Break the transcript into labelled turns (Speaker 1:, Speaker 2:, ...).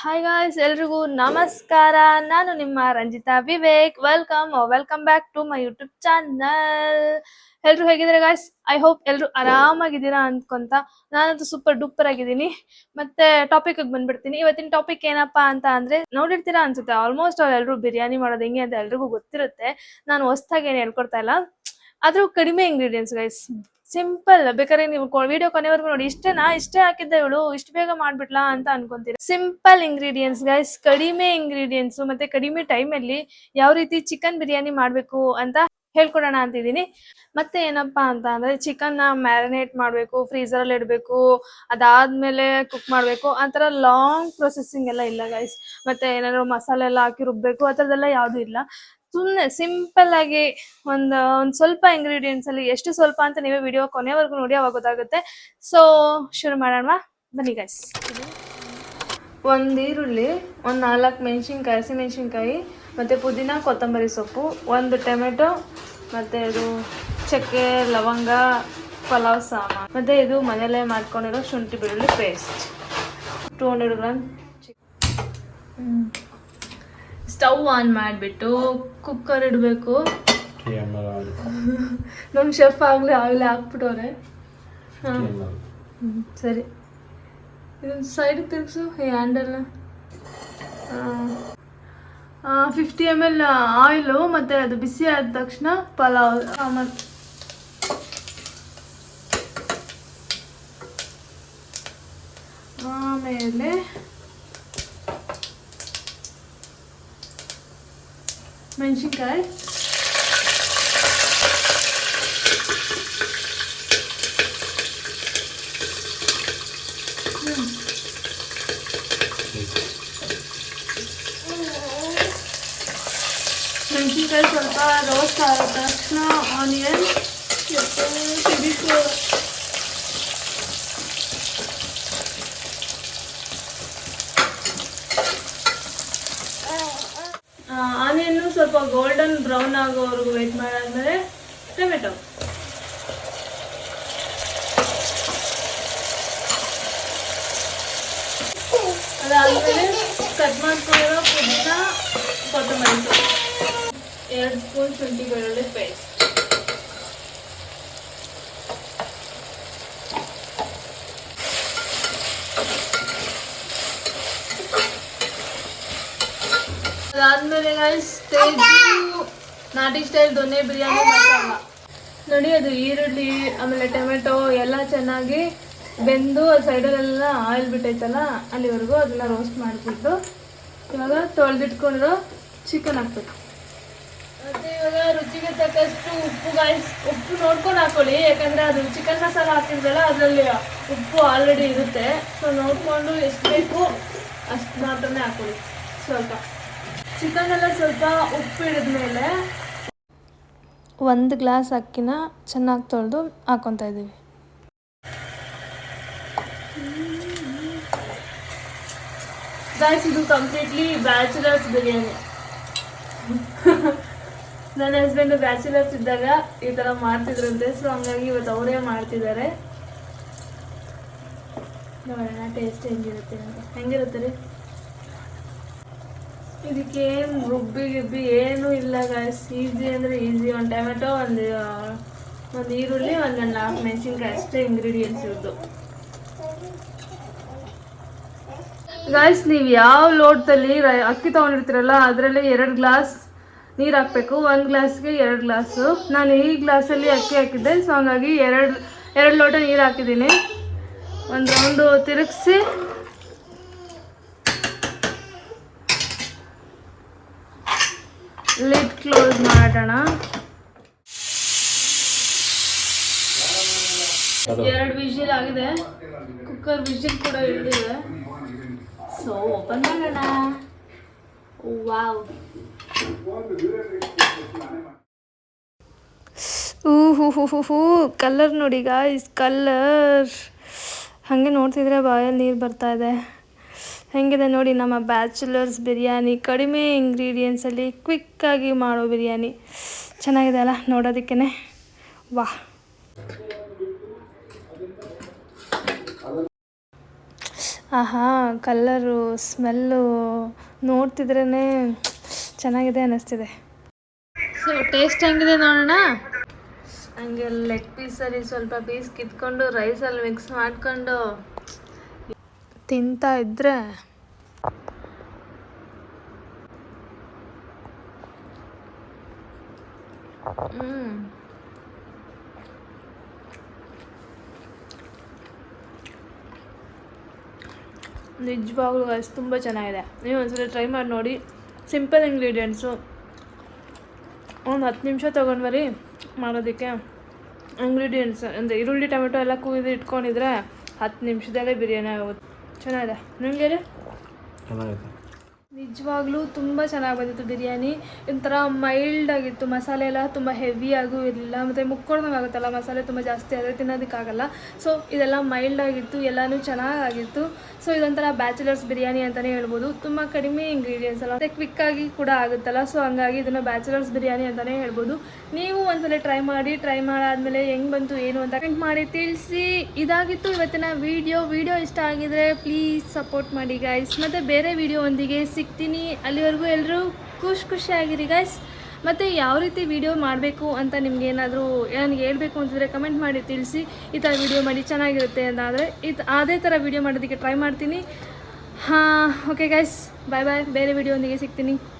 Speaker 1: Hi guys, ಎಲ್ರಿಗೂ ನಮಸ್ಕಾರ. ನಾನು ನಿಮ್ಮ Ranjitha Vivek. Welcome back to my YouTube channel. ಎಲ್ರು ಹೇಗಿದ್ದೀರಾ ಗಾಯ್ಸ್? ಐ ಹೋಪ್ ಎಲ್ರು ಆರಾಮಾಗಿದ್ದೀರಾ ಅನ್ಕೊಂತ. ನಾನಂತೂ ಸೂಪರ್ ಡೂಪರ್ ಆಗಿದ್ದೀನಿ. ಮತ್ತೆ ಟಾಪಿಕ್ ಬಂದ್ಬಿಡ್ತೀನಿ. ಇವತ್ತಿನ ಟಾಪಿಕ್ ಏನಪ್ಪಾ ಅಂತ ಅಂದ್ರೆ, ನೋಡಿರ್ತೀರಾ ಅನ್ಸುತ್ತೆ ಆಲ್ಮೋಸ್ಟ್ ಎಲ್ರು ಬಿರಿಯಾನಿ ಮಾಡೋದು ಹೆಂಗೆ ಅಂತ ಎಲ್ರಿಗೂ ಗೊತ್ತಿರುತ್ತೆ. ನಾನು ಹೊಸ್ದಾಗಿ ಏನು ಹೇಳ್ಕೊಡ್ತಾ ಇಲ್ಲ, ಆದ್ರೂ ಕಡಿಮೆ ಇಂಗ್ರೀಡಿಯೆಂಟ್ಸ್ ಗೈಸ್. ಸಿಂಪಲ್. ಬೇಕಾದ್ರೆ ನೀವು ವಿಡಿಯೋ ಕೊನೆವರೆಗೂ ನೋಡಿ. ಇಷ್ಟೇ ಹಾಕಿದ್ದೆ ಇವಳು ಇಷ್ಟು ಬೇಗ ಮಾಡ್ಬಿಟ್ಲಾ ಅಂತ ಅನ್ಕೊಂತೀರಾ. ಸಿಂಪಲ್ ಇಂಗ್ರೀಡಿಯೆಂಟ್ಸ್ ಗೈಸ್, ಕಡಿಮೆ ಇಂಗ್ರೀಡಿಯೆಂಟ್ಸ್ ಮತ್ತೆ ಕಡಿಮೆ ಟೈಮ್ ಅಲ್ಲಿ ಯಾವ ರೀತಿ ಚಿಕನ್ ಬಿರಿಯಾನಿ ಮಾಡ್ಬೇಕು ಅಂತ ಹೇಳ್ಕೊಡೋಣ ಅಂತಿದ್ದೀನಿ. ಮತ್ತೆ ಏನಪ್ಪಾ ಅಂತ ಅಂದ್ರೆ, ಚಿಕನ್ ನ ಮ್ಯಾರಿನೇಟ್ ಮಾಡ್ಬೇಕು, ಫ್ರೀಸರ್ ಅಲ್ಲಿ ಇಡಬೇಕು, ಅದಾದ್ಮೇಲೆ ಕುಕ್ ಮಾಡ್ಬೇಕು. ಆತರ ಲಾಂಗ್ ಪ್ರೊಸೆಸಿಂಗ್ ಎಲ್ಲ ಇಲ್ಲ ಗೈಸ್. ಮತ್ತೆ ಏನಾದ್ರು ಮಸಾಲೆ ಎಲ್ಲ ಹಾಕಿ ರುಬ್ಬೇಕು, ಆ ಥರದ್ದೆಲ್ಲ ಯಾವ್ದು ಇಲ್ಲ. ಸುಮ್ಮನೆ ಸಿಂಪಲ್ ಆಗಿ ಒಂದ್ ಸ್ವಲ್ಪ ಇಂಗ್ರೀಡಿಯೆಂಟ್ಸ್ ಅಲ್ಲಿ, ಎಷ್ಟು ಸ್ವಲ್ಪ ಅಂತ ನೀವೇ ವಿಡಿಯೋ ಕೊನೆವರೆಗೂ ನೋಡಿ, ಅವಾಗ ಗೊತ್ತಾಗುತ್ತೆ. ಸೊ ಶುರು ಮಾಡೋಣ ಬನ್ನಿ ಗೈಸ್. ಒಂದು ಈರುಳ್ಳಿ, ಒಂದು 4 ಮೆಣಸಿನ್ಕಾಯಿ, ಹಸಿಮೆಣಸಿನ್ಕಾಯಿ, ಮತ್ತು ಪುದೀನ, ಕೊತ್ತಂಬರಿ ಸೊಪ್ಪು, ಒಂದು ಟೊಮೆಟೊ, ಮತ್ತು ಇದು ಚಕ್ಕೆ, ಲವಂಗ, ಪಲಾವ್ ಸಾಮಾನು, ಮತ್ತು ಇದು ಮನೆಯಲ್ಲೇ ಮಾಡ್ಕೊಂಡಿರೋ ಶುಂಠಿ ಬೆಳ್ಳುಳ್ಳಿ ಪೇಸ್ಟ್, 200 ಗ್ರಾಮ್. ಸ್ಟವ್ ಆನ್ ಮಾಡಿಬಿಟ್ಟು ಕುಕ್ಕರ್ ಇಡಬೇಕು. ನಮ್ಮ ಶೆಫ್ ಆಗಲೇ ಹಾಕ್ಬಿಟ್ಟವ್ರೆ. ಸರಿ, ಇದೊಂದು ಸೈಡ್ ತಿರುಗಿಸು ಈ ಹ್ಯಾಂಡಲ್ನ. 50 ml ಆಯಿಲು, ಮತ್ತು ಅದು ಬಿಸಿ ಆದ ತಕ್ಷಣ ಪಲಾವ್ ಸಾಮಾನು. ಆಮೇಲೆ ಮೆಣಸಿನ್ಕಾಯಿ, ಮೆಣಸಿನ್ಕಾಯಿ ಸ್ವಲ್ಪ ರೋಸ್ಟ್ ಆದ ತಕ್ಷಣ ಆನಿಯನ್, ಆನಿಯನ್ನು ಸ್ವಲ್ಪ ಗೋಲ್ಡನ್ ಬ್ರೌನ್ ಆಗೋವರೆಗೂ ವೇಟ್ ಮಾಡಾದ್ಮೇಲೆ ಟೊಮೆಟೊ, ಅದಾದ್ಮೇಲೆ ಕಟ್ ಮಾಡ್ಕೊಂಡಿರೋ ಪುದೀನ, ಕೊತ್ತಂಬರಿ ಸೊಪ್ಪು, 2 ಸ್ಪೂನ್ ಶುಂಠಿ ಬೆಳ್ಳುಳ್ಳಿ ಪೇಸ್ಟ್, ಅದಾದ್ಮೇಲೆ ನಾಟಿ ಸ್ಟೈಲ್ ದೊನ್ನೆ ಬಿರಿಯಾನಿ ಮಸಾಲ ನೋಡಿ. ಅದು ಈರುಳ್ಳಿ ಆಮೇಲೆ ಟೊಮೆಟೊ ಎಲ್ಲ ಚೆನ್ನಾಗಿ ಬೆಂದು ಸೈಡಲ್ಲೆಲ್ಲ ಆಯಿಲ್ ಬಿಟ್ಟೈತಲ್ಲ, ಅಲ್ಲಿವರೆಗೂ ಅದನ್ನ ರೋಸ್ಟ್ ಮಾಡಿಬಿಟ್ಟು ಇವಾಗ ತೊಳೆದಿಟ್ಕೊಂಡಿರೋ ಚಿಕನ್ ಹಾಕ್ಬೇಕು. ಮತ್ತು ಇವಾಗ ರುಚಿಗೆ ತಕ್ಕಷ್ಟು ಉಪ್ಪು ಗಾಯ್ಸ್. ಉಪ್ಪು ನೋಡ್ಕೊಂಡು ಹಾಕೊಳ್ಳಿ, ಯಾಕಂದರೆ ಅದು ಚಿಕನ್ ಮಸಾಲ ಹಾಕಿದ್ರಲ್ಲ ಅದರಲ್ಲಿ ಉಪ್ಪು ಆಲ್ರೆಡಿ ಇರುತ್ತೆ. ಸೊ ನೋಡಿಕೊಂಡು ಎಷ್ಟು ಬೇಕು ಅಷ್ಟು ಮಾತ್ರನೇ ಹಾಕೊಳ್ಳಿ. ಸ್ವಲ್ಪ ಚಿಕನ್ ಎಲ್ಲ ಸ್ವಲ್ಪ ಉಪ್ಪು ಹಿಡಿದ್ಮೇಲೆ 1 ಗ್ಲಾಸ್ ಅಕ್ಕಿನ ಚೆನ್ನಾಗಿ ತೊಳೆದು ಹಾಕ್ಕೊತಾ ಇದ್ದೀವಿ. ಗಾಯ್ಸ್, ಇದು ಕಂಪ್ಲೀಟ್ಲಿ ಬ್ಯಾಚುಲರ್ಸ್ ಬಿರಿಯಾನಿ. ನನ್ನ ಹಸ್ಬೆಂಡ್ ಬ್ಯಾಚುಲರ್ಸ್ ಇದ್ದಾಗ ಈ ಥರ ಮಾಡ್ತಿದ್ರಂತೆ. ಸೊ ಹಂಗಾಗಿ ಇವತ್ತು ಅವರೇ ಮಾಡ್ತಿದ್ದಾರೆ. ನೋಡೋಣ ಟೇಸ್ಟ್ ಹೆಂಗಿರುತ್ತೆ ರೀ. ಇದಕ್ಕೇನು ರುಬ್ಬಿ ಏನೂ ಇಲ್ಲ ಗಾಯ್ಸ್. ಈಸಿ ಅಂದರೆ ಈಸಿ. ಒಂದು ಟೊಮೆಟೊ, ಒಂದು ಈರುಳ್ಳಿ, ಒಂದು 4 ಮೆಣಸಿನ್ಕಾಯಿ, ಅಷ್ಟೇ ಇಂಗ್ರೀಡಿಯೆಂಟ್ಸ್ ಇರೋದು. ಗಾಯ್ಸ್, ನೀವು ಯಾವ ಲೋಟದಲ್ಲಿ ಅಕ್ಕಿ ತೊಗೊಂಡಿರ್ತೀರಲ್ಲ ಅದರಲ್ಲಿ 2 ಗ್ಲಾಸ್ ನೀರು ಹಾಕಬೇಕು. 1 ಗ್ಲಾಸ್ಗೆ 2 ಗ್ಲಾಸು. ನಾನು ಈ ಗ್ಲಾಸಲ್ಲಿ ಅಕ್ಕಿ ಹಾಕಿದ್ದೆ. ಸೊ ಹಂಗಾಗಿ 2 ಲೋಟ ನೀರು ಹಾಕಿದ್ದೀನಿ. ಒಂದು ರೌಂಡು ತಿರುಗಿಸಿ ಲಿಡ್ ಕ್ಲೋಸ್ ಮಾಡೋಣ. 2 ವಿಷಲ್ ಆಗಿದೆ. ಕುಕ್ಕರ್ ವಿಷಲ್ ಕೂಡ ಇಳಿದಿದೆ. ಸೊ ಓಪನ್ ಮಾಡೋಣ. ವಾವ್, ಕಲರ್ ನೋಡಿ ಗಾಯ್ಸ್, ಕಲರ್ ಹಾಗೆ ನೋಡ್ತಿದ್ರೆ ಬಾಯಲ್ಲಿ ನೀರು ಬರ್ತಾ ಇದೆ. ಹೆಂಗಿದೆ ನೋಡಿ ನಮ್ಮ ಬ್ಯಾಚುಲರ್ಸ್ ಬಿರಿಯಾನಿ. ಕಡಿಮೆ ಇಂಗ್ರೀಡಿಯೆಂಟ್ಸಲ್ಲಿ ಕ್ವಿಕ್ಕಾಗಿ ಮಾಡೋ ಬಿರಿಯಾನಿ. ಚೆನ್ನಾಗಿದೆ ಅಲ್ಲ ನೋಡೋದಕ್ಕೇ. ವಾಹ್, ಆಹಾ ಕಲ್ಲರು ಸ್ಮೆಲ್ಲು ನೋಡ್ತಿದ್ರೇ ಚೆನ್ನಾಗಿದೆ ಅನ್ನಿಸ್ತಿದೆ. ಸೊ ಟೇಸ್ಟ್ ಹೆಂಗಿದೆ ನೋಡೋಣ. ಹಂಗೆ ಲೆಗ್ ಪೀಸಲ್ಲಿ ಸ್ವಲ್ಪ ಪೀಸ್ ಕಿತ್ಕೊಂಡು ರೈಸಲ್ಲಿ ಮಿಕ್ಸ್ ಮಾಡಿಕೊಂಡು ತಿಂತಾ ಇದ್ರೆ ನಿಜವಾಗ್ಲೂ ಗೈಸ್ ತುಂಬ ಚೆನ್ನಾಗಿದೆ. ನೀವು ಒಂದ್ಸಲ ಟ್ರೈ ಮಾಡಿ ನೋಡಿ. ಸಿಂಪಲ್ ಇಂಗ್ರೀಡಿಯೆಂಟ್ಸು, ಒಂದು 10 ನಿಮಿಷ ತೊಗೊಂಡು ಬರೀ ಮಾಡೋದಕ್ಕೆ. ಇಂಗ್ರೀಡಿಯೆಂಟ್ಸ್ ಅಂದರೆ ಈರುಳ್ಳಿ ಟೊಮೆಟೊ ಎಲ್ಲ ಕುಯ್ದು ಇಟ್ಕೊಂಡಿದ್ರೆ 10 ನಿಮಿಷದಲ್ಲೇ ಬಿರಿಯಾನಿ ಆಗುತ್ತೆ. ಚೆನ್ನಾಗಿದೆ. ನಿಮಗೆ
Speaker 2: ಚೆನ್ನಾಗಿದೆ.
Speaker 1: ನಿಜವಾಗ್ಲೂ ತುಂಬ ಚೆನ್ನಾಗಿ ಬಂದಿತ್ತು ಬಿರಿಯಾನಿ. ಒಂಥರ ಮೈಲ್ಡ್ ಆಗಿತ್ತು, ಮಸಾಲೆ ಎಲ್ಲ ತುಂಬ ಹೆವಿ ಆಗೂ ಇರಲಿಲ್ಲ. ಮತ್ತು ಮುಕ್ಕೊಡ್ದಂಗೆ ಆಗುತ್ತಲ್ಲ ಮಸಾಲೆ ತುಂಬ ಜಾಸ್ತಿ ಆದರೆ ತಿನ್ನೋದಕ್ಕಾಗಲ್ಲ. ಸೊ ಇದೆಲ್ಲ ಮೈಲ್ಡ್ ಆಗಿತ್ತು, ಎಲ್ಲನೂ ಚೆನ್ನಾಗಿತ್ತು. ಸೊ ಇದೊಂಥರ ಬ್ಯಾಚುಲರ್ಸ್ ಬಿರಿಯಾನಿ ಅಂತಲೇ ಹೇಳ್ಬೋದು. ತುಂಬ ಕಡಿಮೆ ಇಂಗ್ರೀಡಿಯೆಂಟ್ಸ್ ಅಲ್ಲ, ಮತ್ತು ಕ್ವಿಕ್ಕಾಗಿ ಕೂಡ ಆಗುತ್ತಲ್ಲ. ಸೊ ಹಂಗಾಗಿ ಇದನ್ನು ಬ್ಯಾಚುಲರ್ಸ್ ಬಿರಿಯಾನಿ ಅಂತಲೇ ಹೇಳ್ಬೋದು. ನೀವು ಒಂದ್ಸಲ ಟ್ರೈ ಮಾಡಿ. ಟ್ರೈ ಮಾಡಾದಮೇಲೆ ಹೆಂಗೆ ಬಂತು ಏನು ಅಂತ ಕಮೆಂಟ್ ಮಾಡಿ ತಿಳಿಸಿ. ಇದಾಗಿತ್ತು ಇವತ್ತಿನ ವಿಡಿಯೋ ಇಷ್ಟ ಆಗಿದ್ರೆ ಪ್ಲೀಸ್ ಸಪೋರ್ಟ್ ಮಾಡಿ ಗೈಸ್. ಮತ್ತು ಬೇರೆ ವಿಡಿಯೋ ಒಂದಿಗೆ ಸಿಗ್ತೀನಿ. ಅಲ್ಲಿವರೆಗೂ ಎಲ್ಲರೂ ಖುಷಿಯಾಗಿರಿ ಗೈಸ್. ಮತ್ತು ಯಾವ ರೀತಿ ವಿಡಿಯೋ ಮಾಡಬೇಕು ಅಂತ ನಿಮ್ಗೆ ಏನಾದರೂ ನನಗೆ ಹೇಳ್ಬೇಕು ಅಂತಿದ್ರೆ ಕಮೆಂಟ್ ಮಾಡಿ ತಿಳಿಸಿ. ಈ ಥರ ವಿಡಿಯೋ ಮಾಡಿ ಚೆನ್ನಾಗಿರುತ್ತೆ ಅಂತಾದರೆ ಅದೇ ಥರ ವಿಡಿಯೋ ಮಾಡೋದಕ್ಕೆ ಟ್ರೈ ಮಾಡ್ತೀನಿ. ಹಾಂ, ಓಕೆ ಗೈಸ್, ಬಾಯ್. ಬೇರೆ ವಿಡಿಯೋ ಒಂದಿಗೆ ಸಿಗ್ತೀನಿ.